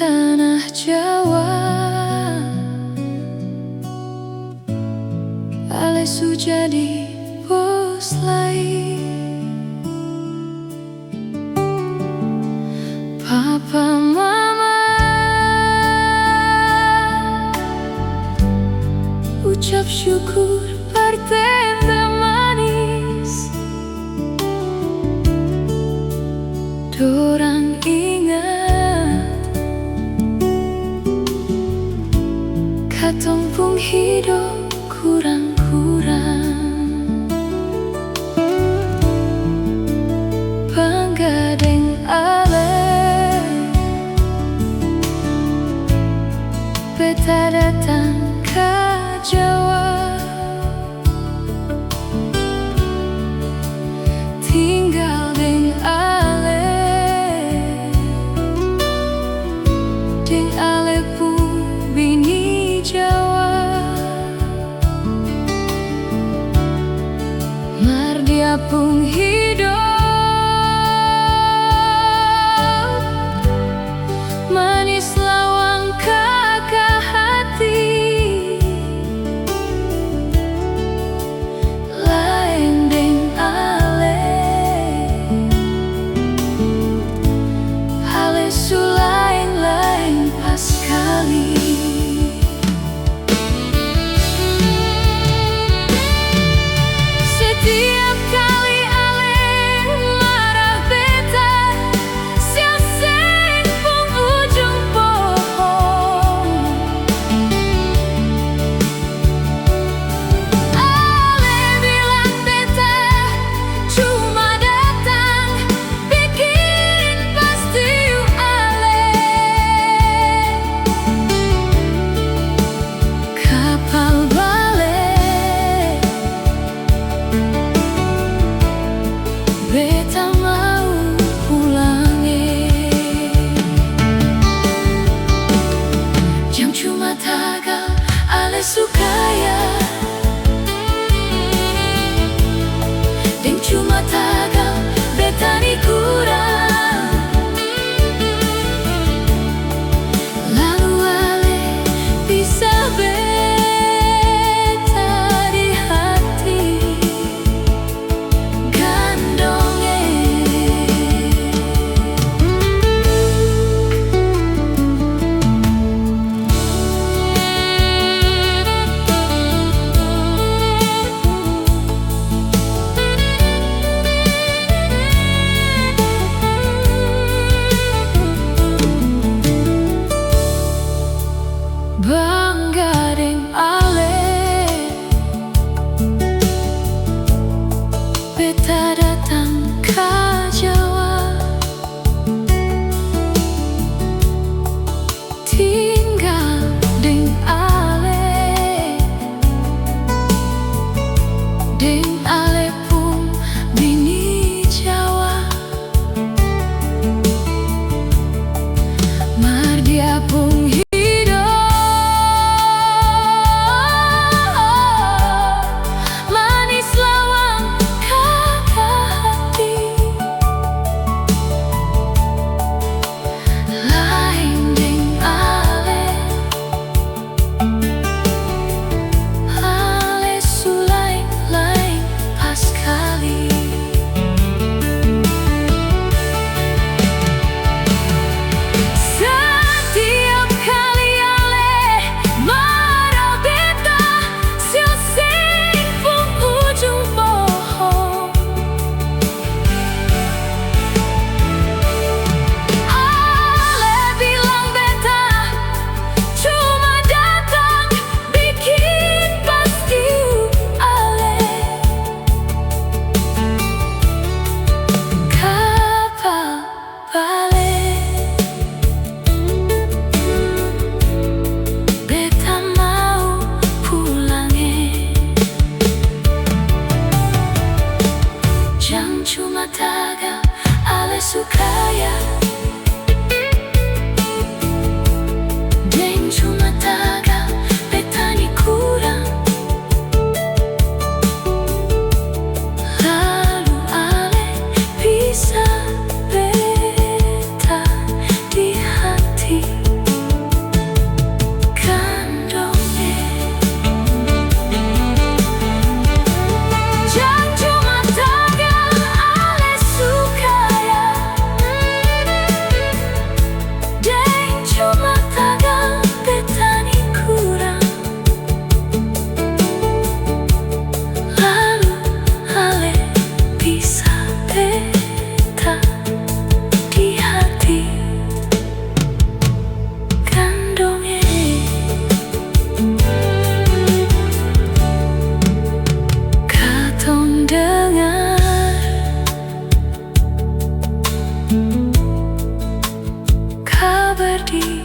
tanah Jawa, Ale Sujadi bos lai. Papa mama ucap syukur pertanda manis. Dorang ingat katong pung hidup kurang-kurang. Bangga deng Ale beta datang ke Jawa, tinggal deng Ale, deng Ale pun bini Jawa. Mar dia pun hidup manis lawang kakak hati. Lain deng Ale, Ale su lain-lain pas kali. Setiap kali Ale marah beta, siaseng pung ujung pohon. Ale bilang beta cuma datang bikin pasti you Ale. Kapal balik beta mau pulang. Jam cuma tagal Ale sukaya, deng cuma tagal beta ni kurang. Lalu Ale bisa beta di hati gandonge. Bangga deng Ale beta datang ke Jawa, tinggal deng Ale, deng Ale pun bini Jawa. Mar dia pun hidup manis lawang kakak hati. Lain deng Ale, Ale su lain-lain abadi.